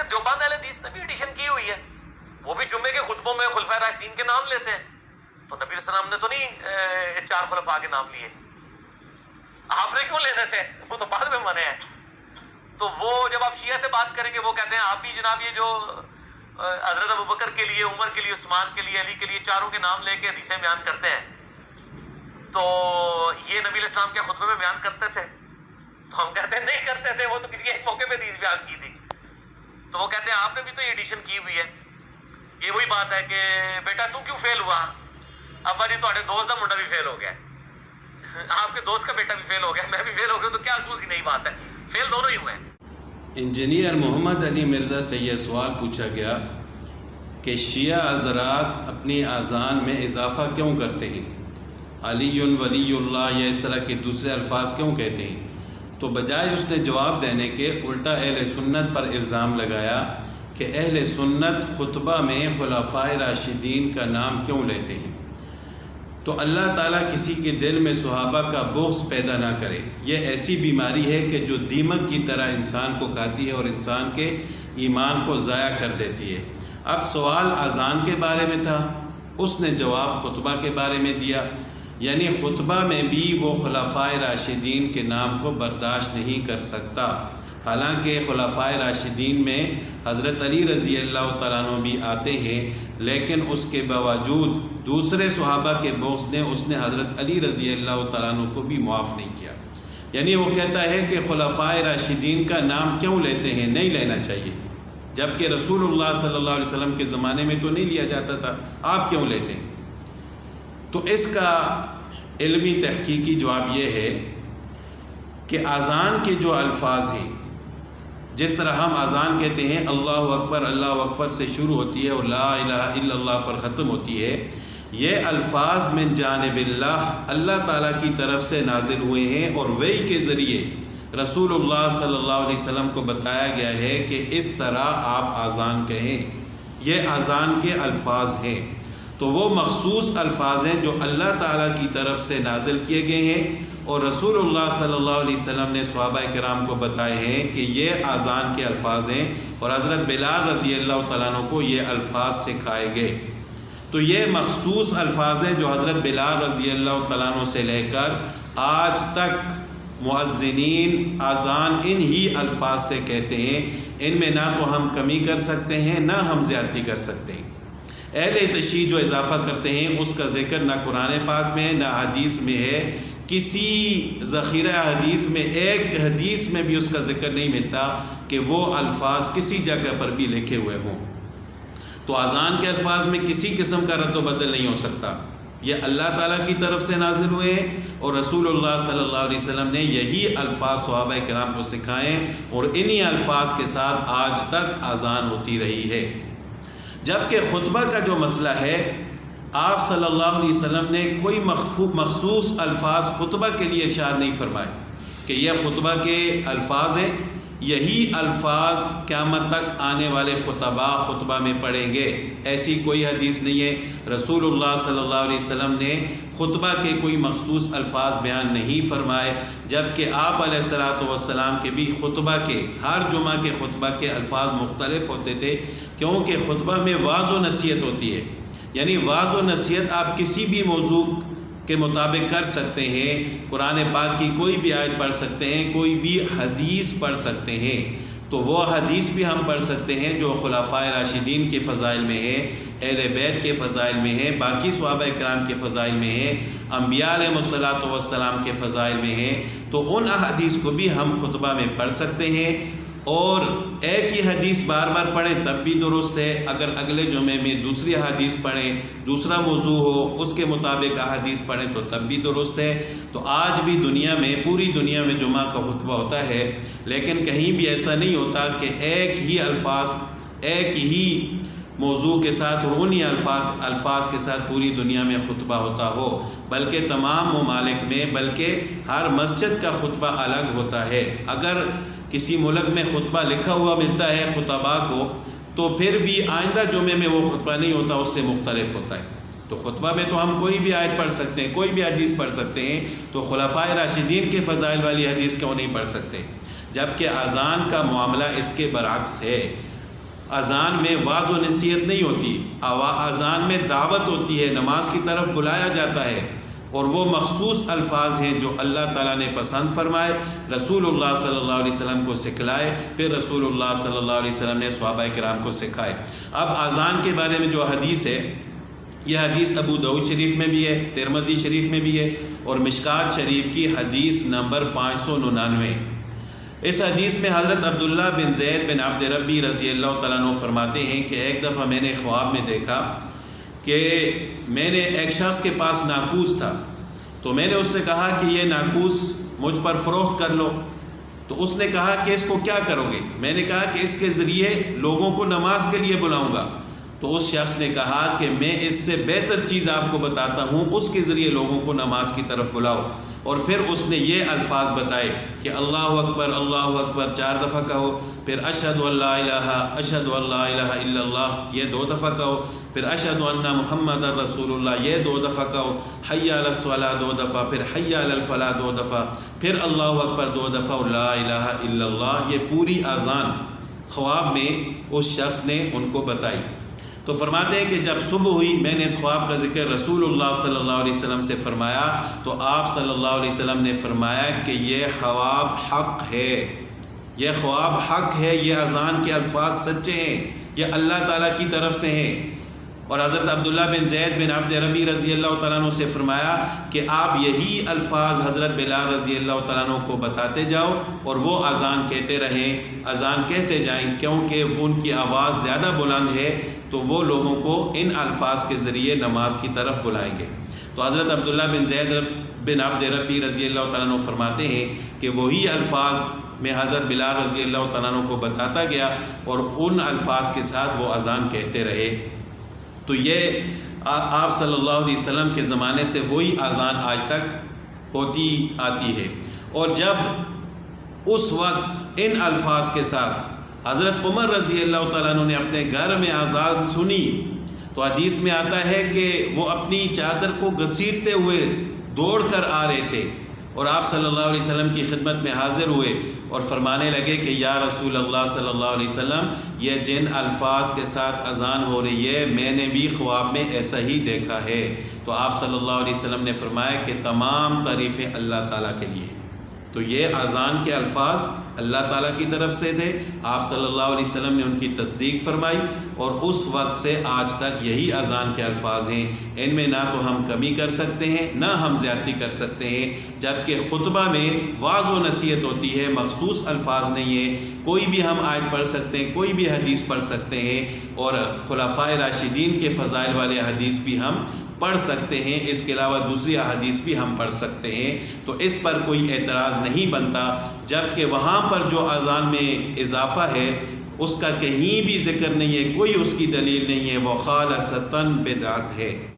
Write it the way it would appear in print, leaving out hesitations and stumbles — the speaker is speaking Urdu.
سے دیوبند اہل حدیث نے بھی ایڈیشن کی ہوئی ہے، وہ بھی جمعے کے خطبوں میں خلفائے راشدین کے نام لیتے ہیں. تو نبی علیہ السلام نے تو نہیں 4 خلفاء کے نام لیے، آپ نے کیوں لینے تھے؟ وہ تو بعد میں منع ہے. تو وہ جب آپ شیعہ سے بات کریں گے وہ کہتے ہیں آپ بھی جناب یہ جو حضرت ابوبکر کے لیے، عمر کے لیے، عثمان کے لیے، علی کے لیے 4 کے نام لے کے حدیثیں بیان کرتے ہیں، تو یہ نبی علیہ السلام کے خطبے میں بیان کرتے تھے؟ تو ہم کہتے ہیں نہیں کرتے تھے، وہ تو کسی ایک موقع پہ حدیث بیان کی تھی. تو وہ کہتے ہیں آپ نے بھی تو یہ ایڈیشن کی ہوئی ہے. یہ وہی بات ہے کہ بیٹا تو کیوں فیل ہوا؟ ابا جی تھوڑے دوست کا منڈا بھی فیل ہو گیا، آپ کے دوست کا بیٹا بھی فیل ہو گیا، میں بھی فیل ہو گیا، تو کیا کون سی نئی بات ہے؟ فیل دونوں ہی ہوئے ہیں. انجینئر محمد علی مرزا سے یہ سوال پوچھا گیا کہ شیعہ حضرات اپنی اذان میں اضافہ کیوں کرتے ہیں؟ علی ولی اللہ یا اس طرح کے دوسرے الفاظ کیوں کہتے ہیں؟ تو بجائے اس نے جواب دینے کے الٹا اہل سنت پر الزام لگایا کہ اہل سنت خطبہ میں خلفائے راشدین کا نام کیوں لیتے ہیں. تو اللہ تعالیٰ کسی کے دل میں صحابہ کا بغض پیدا نہ کرے. یہ ایسی بیماری ہے کہ جو دیمک کی طرح انسان کو کھاتی ہے اور انسان کے ایمان کو ضائع کر دیتی ہے. اب سوال اذان کے بارے میں تھا، اس نے جواب خطبہ کے بارے میں دیا، یعنی خطبہ میں بھی وہ خلفائے راشدین کے نام کو برداشت نہیں کر سکتا. حالانکہ خلفائے راشدین میں حضرت علی رضی اللہ تعالیٰ عنہ بھی آتے ہیں، لیکن اس کے باوجود دوسرے صحابہ کے بغض نے اس نے حضرت علی رضی اللہ تعالیٰ عنہ کو بھی معاف نہیں کیا. یعنی وہ کہتا ہے کہ خلفائے راشدین کا نام کیوں لیتے ہیں؟ نہیں لینا چاہیے، جبکہ رسول اللہ صلی اللہ علیہ وسلم کے زمانے میں تو نہیں لیا جاتا تھا، آپ کیوں لیتے ہیں؟ تو اس کا علمی تحقیقی جواب یہ ہے کہ اذان کے جو الفاظ ہیں، جس طرح ہم اذان کہتے ہیں اللہ اکبر سے شروع ہوتی ہے اور لا الہ الا اللہ پر ختم ہوتی ہے، یہ الفاظ من جانب اللہ تعالیٰ کی طرف سے نازل ہوئے ہیں اور وحی کے ذریعے رسول اللہ صلی اللہ علیہ وسلم کو بتایا گیا ہے کہ اس طرح آپ اذان کہیں. یہ اذان کے الفاظ ہیں، تو وہ مخصوص الفاظ ہیں جو اللہ تعالیٰ کی طرف سے نازل کیے گئے ہیں اور رسول اللہ صلی اللہ علیہ وسلم نے صحابہ کرام کو بتائے ہیں کہ یہ اذان کے الفاظ ہیں، اور حضرت بلال رضی اللہ تعالیٰ عنہ کو یہ الفاظ سکھائے گئے. تو یہ مخصوص الفاظ ہیں جو حضرت بلال رضی اللہ تعالیٰ عنہ سے لے کر آج تک مؤذنین اذان ان ہی الفاظ سے کہتے ہیں. ان میں نہ تو ہم کمی کر سکتے ہیں نہ ہم زیادتی کر سکتے ہیں. اہل تشیع جو اضافہ کرتے ہیں اس کا ذکر نہ قرآن پاک میں نہ حدیث میں ہے. کسی ذخیرہ حدیث میں ایک حدیث میں بھی اس کا ذکر نہیں ملتا کہ وہ الفاظ کسی جگہ پر بھی لکھے ہوئے ہوں. تو اذان کے الفاظ میں کسی قسم کا رد و بدل نہیں ہو سکتا. یہ اللہ تعالیٰ کی طرف سے نازل ہوئے اور رسول اللہ صلی اللہ علیہ وسلم نے یہی الفاظ صحابہ کرام کو سکھائے اور انہی الفاظ کے ساتھ آج تک اذان ہوتی رہی ہے. جبکہ خطبہ کا جو مسئلہ ہے، آپ صلی اللہ علیہ وسلم نے کوئی مخصوص الفاظ خطبہ کے لیے ارشاد نہیں فرمائے کہ یہ خطبہ کے الفاظ ہیں، یہی الفاظ قیامت تک آنے والے خطبہ میں پڑھیں گے. ایسی کوئی حدیث نہیں ہے. رسول اللہ صلی اللہ علیہ وسلم نے خطبہ کے کوئی مخصوص الفاظ بیان نہیں فرمائے، جبکہ آپ علیہ الصلوۃ والسلام کے بھی خطبہ کے ہر جمعہ کے خطبہ کے الفاظ مختلف ہوتے تھے، کیونکہ خطبہ میں وعظ و نصیحت ہوتی ہے. یعنی وعظ و نصیحت آپ کسی بھی موضوع کے مطابق کر سکتے ہیں. قرآن پاک کی کوئی بھی آیت پڑھ سکتے ہیں، کوئی بھی حدیث پڑھ سکتے ہیں. تو وہ حدیث بھی ہم پڑھ سکتے ہیں جو خلفائے راشدین کے فضائل میں ہے، اہل بیت کے فضائل میں ہے، باقی صحابہ کرام کے فضائل میں ہے، انبیاء علیہ الصلوۃ والسلام کے فضائل میں ہے. تو ان احادیث کو بھی ہم خطبہ میں پڑھ سکتے ہیں، اور ایک ہی حدیث بار بار پڑھیں تب بھی درست ہے. اگر اگلے جمعے میں دوسری حدیث پڑھیں، دوسرا موضوع ہو اس کے مطابق حدیث پڑھیں تو تب بھی درست ہے. تو آج بھی دنیا میں، پوری دنیا میں جمعہ کا خطبہ ہوتا ہے، لیکن کہیں بھی ایسا نہیں ہوتا کہ ایک ہی الفاظ ایک ہی موضوع کے ساتھ اور انہی الفاظ کے ساتھ پوری دنیا میں خطبہ ہوتا ہو، بلکہ تمام ممالک میں، بلکہ ہر مسجد کا خطبہ الگ ہوتا ہے. اگر کسی ملک میں خطبہ لکھا ہوا ملتا ہے خطباء کو، تو پھر بھی آئندہ جمعے میں وہ خطبہ نہیں ہوتا، اس سے مختلف ہوتا ہے. تو خطبہ میں تو ہم کوئی بھی آیت پڑھ سکتے ہیں، کوئی بھی حدیث پڑھ سکتے ہیں. تو خلفائے راشدین کے فضائل والی حدیث کیوں نہیں پڑھ سکتے؟ جبکہ اذان کا معاملہ اس کے برعکس ہے. اذان میں واعظ و نصیحت نہیں ہوتی، اذان میں دعوت ہوتی ہے، نماز کی طرف بلایا جاتا ہے، اور وہ مخصوص الفاظ ہیں جو اللہ تعالیٰ نے پسند فرمائے، رسول اللہ صلی اللہ علیہ وسلم کو سکھلائے، پھر رسول اللہ صلی اللہ علیہ وسلم نے صحابہ کرام کو سکھائے۔ اب اذان کے بارے میں جو حدیث ہے، یہ حدیث ابو داؤد شریف میں بھی ہے، ترمذی شریف میں بھی ہے، اور مشکات شریف کی حدیث نمبر 599۔ اس حدیث میں حضرت عبداللہ بن زید بن عبد ربی رضی اللہ تعالیٰ عنہ فرماتے ہیں کہ ایک دفعہ میں نے خواب میں دیکھا کہ میں نے ایک شخص کے پاس ناقوس تھا، تو میں نے اس سے کہا کہ یہ ناقوس مجھ پر فروخت کر لو، تو اس نے کہا کہ اس کو کیا کرو گے؟ میں نے کہا کہ اس کے ذریعے لوگوں کو نماز کے لیے بلاؤں گا۔ تو اس شخص نے کہا کہ میں اس سے بہتر چیز آپ کو بتاتا ہوں، اس کے ذریعے لوگوں کو نماز کی طرف بلاؤ۔ اور پھر اس نے یہ الفاظ بتائے کہ اللہ اکبر 4 دفعہ کہو، پھر اشہد ان لا الہ الا اللہ یہ 2 دفعہ کہو، پھر اشہد ان محمد رسول اللہ یہ 2 دفعہ کہو، حی علی الصلاۃ 2 دفعہ، پھر حی علی الفلاح 2 دفعہ، پھر اللہ اکبر 2 دفعہ، اور لا الہ الا اللہ۔ یہ پوری اذان خواب میں اس شخص نے ان کو بتائی۔ تو فرماتے ہیں کہ جب صبح ہوئی میں نے اس خواب کا ذکر رسول اللہ صلی اللہ علیہ وسلم سے فرمایا، تو آپ صلی اللہ علیہ وسلم نے فرمایا کہ یہ خواب حق ہے، یہ خواب حق ہے، یہ اذان کے الفاظ سچے ہیں، یہ اللہ تعالیٰ کی طرف سے ہیں۔ اور حضرت عبداللہ بن زید بن عبد ربی رضی اللہ تعالیٰ عنہ سے فرمایا کہ آپ یہی الفاظ حضرت بلال رضی اللہ تعالیٰ عنہ کو بتاتے جاؤ، اور وہ اذان کہتے رہیں، اذان کہتے جائیں، کیونکہ ان کی آواز زیادہ بلند ہے، تو وہ لوگوں کو ان الفاظ کے ذریعے نماز کی طرف بلائیں گے۔ تو حضرت عبداللہ بن زید بن عبد ربی رضی اللہ تعالیٰ عنہ فرماتے ہیں کہ وہی الفاظ میں حضرت بلال رضی اللہ تعالیٰ عنہ کو بتاتا گیا، اور ان الفاظ کے ساتھ وہ اذان کہتے رہے۔ تو یہ آپ صلی اللہ علیہ وسلم کے زمانے سے وہی اذان آج تک ہوتی آتی ہے۔ اور جب اس وقت ان الفاظ کے ساتھ حضرت عمر رضی اللہ تعالیٰ عنہ نے اپنے گھر میں اذان سنی، تو حدیث میں آتا ہے کہ وہ اپنی چادر کو گھسیٹتے ہوئے دوڑ کر آ رہے تھے، اور آپ صلی اللہ علیہ وسلم کی خدمت میں حاضر ہوئے اور فرمانے لگے کہ یا رسول اللہ صلی اللہ علیہ وسلم، یہ جن الفاظ کے ساتھ اذان ہو رہی ہے میں نے بھی خواب میں ایسا ہی دیکھا ہے۔ تو آپ صلی اللہ علیہ وسلم نے فرمایا کہ تمام تعریفیں اللہ تعالیٰ کے لیے۔ تو یہ اذان کے الفاظ اللہ تعالیٰ کی طرف سے تھے، آپ صلی اللہ علیہ وسلم نے ان کی تصدیق فرمائی، اور اس وقت سے آج تک یہی اذان کے الفاظ ہیں۔ ان میں نہ تو ہم کمی کر سکتے ہیں، نہ ہم زیادتی کر سکتے ہیں، جبکہ خطبہ میں واعظ و نصیحت ہوتی ہے، مخصوص الفاظ نہیں ہیں۔ کوئی بھی ہم آیت پڑھ سکتے ہیں، کوئی بھی حدیث پڑھ سکتے ہیں، اور خلفائے راشدین کے فضائل والے حدیث بھی ہم پڑھ سکتے ہیں، اس کے علاوہ دوسری احادیث بھی ہم پڑھ سکتے ہیں۔ تو اس پر کوئی اعتراض نہیں بنتا، جبکہ وہاں پر جو اذان میں اضافہ ہے اس کا کہیں بھی ذکر نہیں ہے، کوئی اس کی دلیل نہیں ہے، وہ خالصتاً بدعت ہے۔